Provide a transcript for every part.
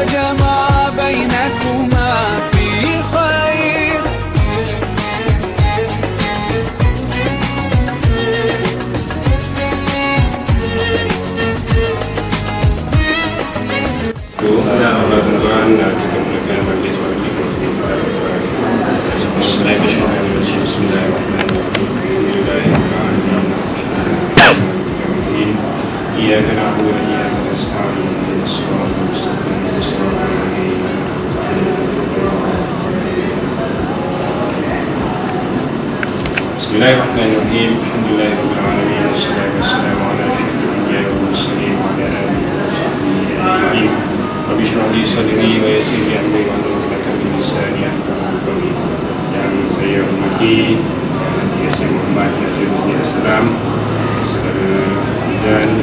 وجمع بينكما في خير. Tuan-tuan, kita mulakan majlis pada pukul 3. Bismillahirrahmanirrahim. Iyyaka na'budu wa iyyaka nasta'in. Ihdinas siratal mustaqim. Siratal ladzina Bismillahirrahmanirrahim. Alhamdulillahirabbil alamin. Wassalatu wassalamu ala asyrafil anbiya'i wal mursalin wa ala alihi wa sahbihi ajma'in. Rabbi shrah li sadri wa yassir li amri wahlul 'uqdatam min lisani yafqahu qawli. Yang saya hormati Yasin Muhammad Yazid Assalam, saudara Izan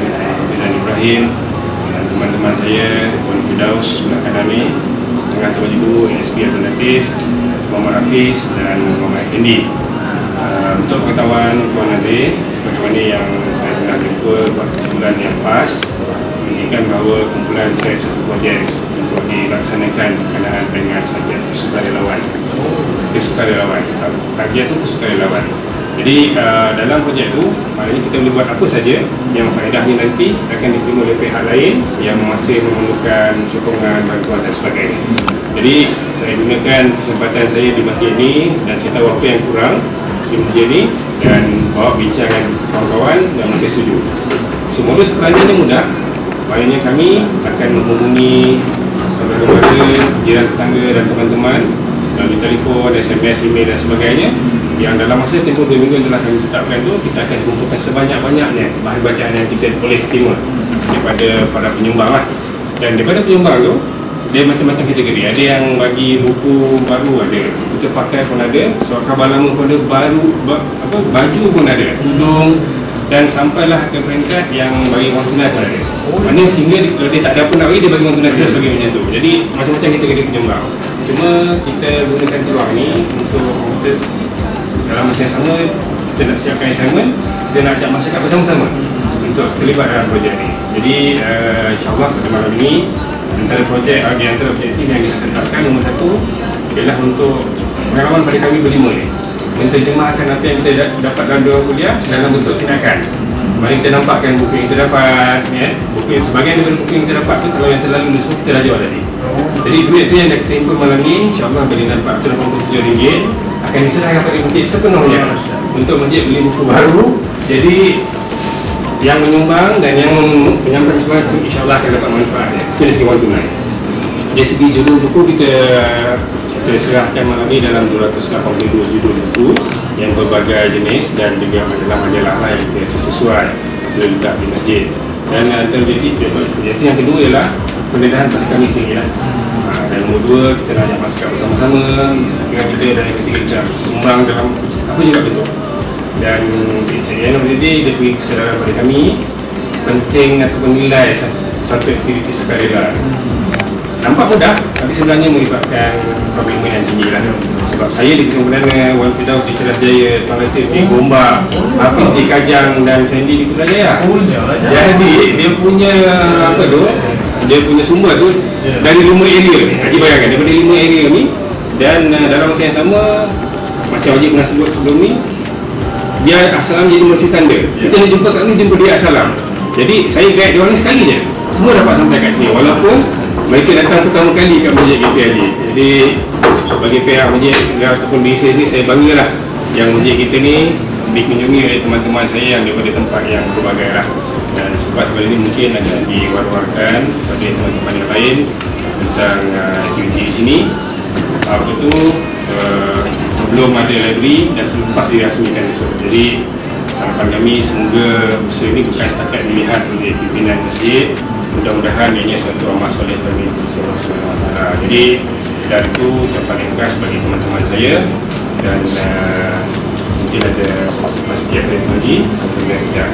Izan Ibrahim, dan teman-teman saya Tuan Firdaus sebelah kanan ni, tengah Tuan Ibu ASP Abdul Latif, Muhammad Hafiz dan Muhammad Effendi. Untuk pengetahuan Tuan Nadir, bagaimana yang saya pernah jumpa pada bulan yang pas, mengingatkan bahawa kumpulan saya satu projek untuk dilaksanakan berkenaan dengan subjek sukarelawan. Sukarelawan, target itu sukarelawan. Jadi dalam projek itu, maknanya kita boleh buat apa saja yang faedahnya nanti akan diterima oleh pihak lain yang masih memerlukan sokongan, bantuan dan sebagainya. Jadi saya gunakan kesempatan saya di masjid ini dan saya tahu apa yang kurang di masjid ini dan bawa bincangan kawan-kawan dan mereka setuju. Semua sebenarnya mudah. Maknanya kami akan menghubungi saudara-saudara, jiran tetangga dan teman-teman melalui telefon, SMS, email dan sebagainya, yang dalam masa tempoh 2 minggu yang telah kami tetapkan itu, kita akan kumpulkan sebanyak-banyaknya bahan bacaan yang kita boleh terima daripada para penyumbang lah. Dan daripada penyumbang tu, dia macam-macam kategori. Ada yang bagi buku baru, ada buku terpakai pun ada, surat khabar lama pun ada, baju pun ada, tudung, dan sampailah ke peringkat yang bagi wang tunai pun ada. Mana sehingga kalau dia tak ada apa nak bagi, dia bagi wang tunai terus bagi macam tu. Jadi macam-macam kategori penyumbang. Cuma kita gunakan peluang ni untuk kita dalam masa yang sama, kita nak siapkan assignment, kita nak ajak masyarakat bersama-sama untuk terlibat dalam projek ni. Jadi insyaAllah pada malam ini antara projek objektif yang kita tetapkan, nombor 1 ialah untuk pengalaman pada kami berlima ni, menterjemahkan apa yang kita dapat dalam 2 kuliah dalam bentuk tindakan. Mari kita nampakkan buku yang kita dapat, ya. Buku sebagian daripada buku yang kita dapat tu kalau yang terlalu lusuh kita dah jual tadi. Jadi duit tu yang dah kita import malam ni, insyaAllah bagi dapat RM87 akan diserahkan kepada masjid sepenuhnya untuk masjid beli buku baru. Jadi yang menyumbang dan yang menyampaikan semangat tu insyaAllah akan dapat manfaatnya. Itu dari segi wang tunai. Dari segi judul buku, kita serahkan malam ni dalam 282 judul buku yang berbagai jenis dan juga majalah-majalah lain yang sesuai letak di masjid. Dan antara objektif yang kedua ialah pendedahan pada kami sendiri lah. Dan nombor 2, kita nak ajak masyarakat bersama-sama dengan kita, dan yang ketiga kita sumbang dalam apa juga bentuk. Dan yang nombor 3, dia beri kesedaran pada kami penting ataupun nilai satu aktiviti sukarela. Nampak mudah, tapi sebenarnya melibatkan komitmen yang tinggi lah. Sebab saya di Gunung Perdana, Wan Firdaus di Ceras Jaya, Tuan Latif di Gombak, Hafiz di Kajang dan Fendi di Putrajaya. Jadi dia punya apa tu, dia punya sumber tu dari 5 area. Haji bayangkan daripada 5 area ni, dan dalam masa yang sama macam Haji pernah sebut sebelum ni, dia Assalam jadi multi tanda. Kita nak jumpa kat ni, jumpa dia Assalam. Jadi saya guide dia orang sekali je, semua dapat sampai kat sini walaupun mereka datang pertama kali kat masjid GPID. Jadi bagi pihak masjid ataupun di sini, saya banggalah yang masjid kita ni dikunjungi oleh teman-teman saya yang daripada tempat yang berbagai lah. Dan sebab ini mungkin akan diwar-warkan kepada teman-teman yang lain tentang aktiviti di sini. Apa itu sebelum ada library dan selepas dirasmikan esok. Jadi harapan kami semoga usaha ini bukan setakat dilihat oleh pimpinan masjid, mudah-mudahan ianya suatu amal soleh bagi sisi Allah SWT. Jadi dari itu ucapan yang khas bagi teman-teman saya, dan mungkin ada masjid yang lagi sampai dengan kita.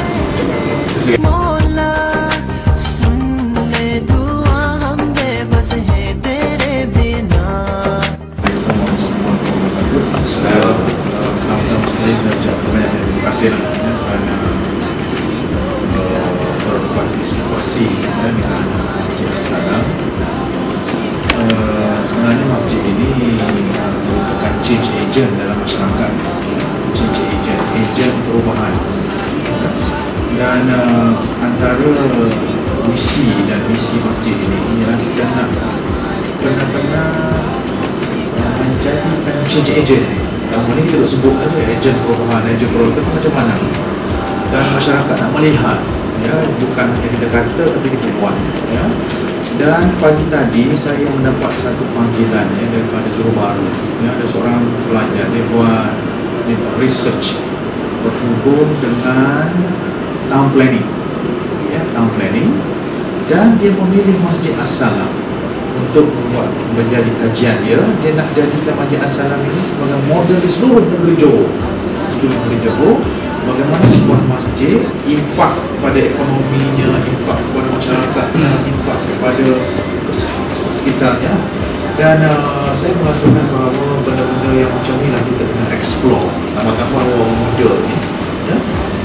Saya ucapkan banyak terima kasih kerana berpartisipasi dengan Encik Assalam ejen dalam masyarakat, ejen perubahan. Dan antara misi dan misi masjid ini ialah kita nak benar-benar menjadikan ejen ini. Dalam hal ini kita sebut ejen perubahan itu macam mana, dan masyarakat nak melihat, ya, bukan hanya kita kata tapi kita buat, ya. Dan pagi tadi saya mendapat satu panggilan, ya, daripada Johor Bahru, ya, ada seorang pelajar, dia buat research berhubung dengan town planning, ya, town planning, dan dia memilih Masjid As-Salam untuk menjadi kajian dia. Dia nak jadikan Masjid As-Salam ini sebagai model di seluruh negeri Johor. Bagaimana sebuah masjid impak kepada ekonominya, impak kepada masyarakatnya, impak kepada sekitarnya. Dan saya merasakan bahawa benda-benda yang macam ni lah kita kena explore, tambah-tambah orang muda ni, ya.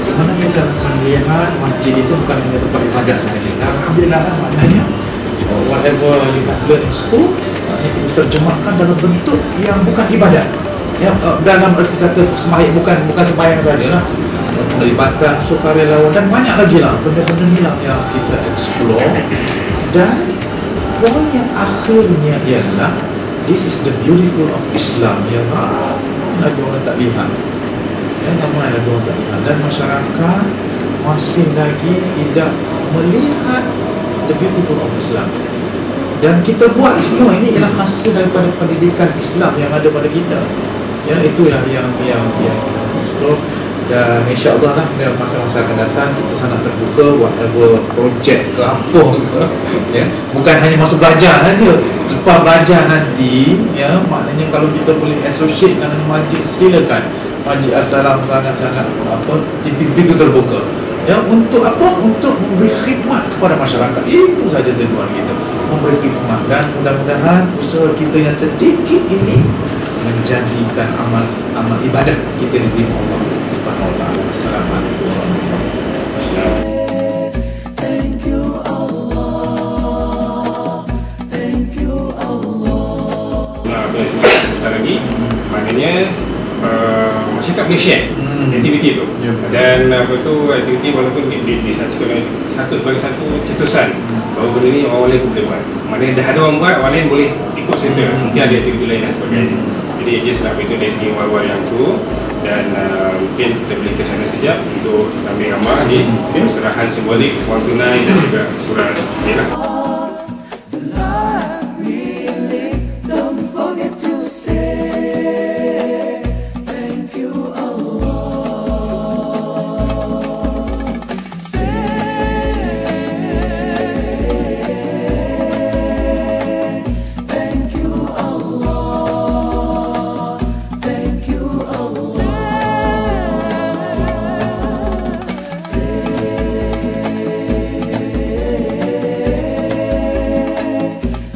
Bagaimana kita melihat masjid itu bukan hanya tempat ibadat sahaja. Dan Alhamdulillah, maknanya whatever you learn in school, itu terjemahkan dalam bentuk yang bukan ibadat, ya, dalam arti kata sembahyang, bukan sembahyang saja lah, penglibatan sukarelawan dan banyak lagi lah benda-benda ni lah yang kita explore. Dan poin yang akhirnya ialah this is the beautiful of Islam, yang lagi orang tak lihat, ramai lagi orang tak lihat, dan masyarakat masih lagi tidak melihat the beautiful of Islam. Dan kita buat semua ini ialah hasil daripada pendidikan Islam yang ada pada kita, ya. Itu yang explore. Dan insya-Allah lah masa-masa akan datang kita sangat terbuka whatever projek ke apa ke, ya. Bukan hanya masa belajar saja, lepas belajar nanti, ya, maknanya kalau kita boleh associate dengan masjid, silakan. Masjid As-Salam sangat-sangat pintu terbuka, ya, untuk apa? Untuk memberi khidmat kepada masyarakat. Itu saja tujuan kita, memberi khidmat. Dan mudah-mudahan usaha kita yang sedikit ini menjadikan amal ibadat kita diterima Allah Subhanahu wa taala. Assalamualaikum warahmatullahi wabarakatuh. Thank you Allah, thank you Allah. Nah, apa yang saya sebutkan lagi, maknanya masyarakat boleh share aktiviti itu, dan apa tu aktiviti walaupun disaksikan sebagai satu cetusan bahawa benda ni orang lain pun boleh buat. Maknanya dah ada orang buat, orang lain boleh ikut serta, mungkin ada aktiviti lain dan sebagainya. Jadi dia sebab itu dari segi war-war yang tu, dan mungkin kita boleh ke sana sekejap untuk ambil gambar di perserahan simbolik wang tunai dan juga surat ni lah. Don't forget to say thank you Allah. Say thank you Allah, thank you Allah.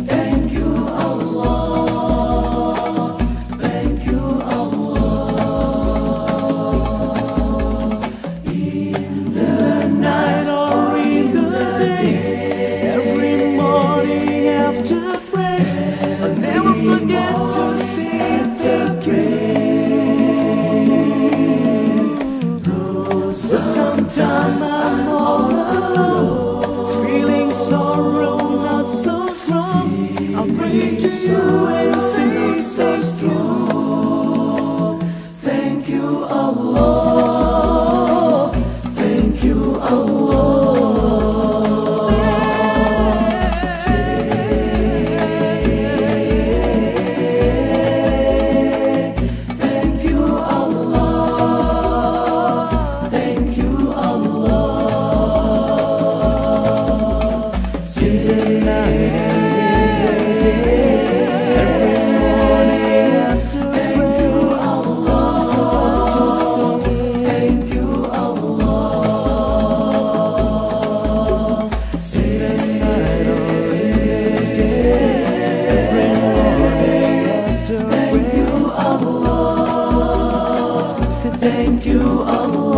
Thank you Allah, thank you Allah. In the night or in the day, every morning after prayer, I'll never forget to say thank you. But sometimes I'm all alone, feeling sorrow not so strong. I'll bring it to you and say so strong. Thank you Allah, thank you Allah. Thank you Allah, thank you Allah. In the night and the day, every morning after thank you Allah, thank you Allah. In the night or in the day, every morning after thank you Allah. Say thank you Allah.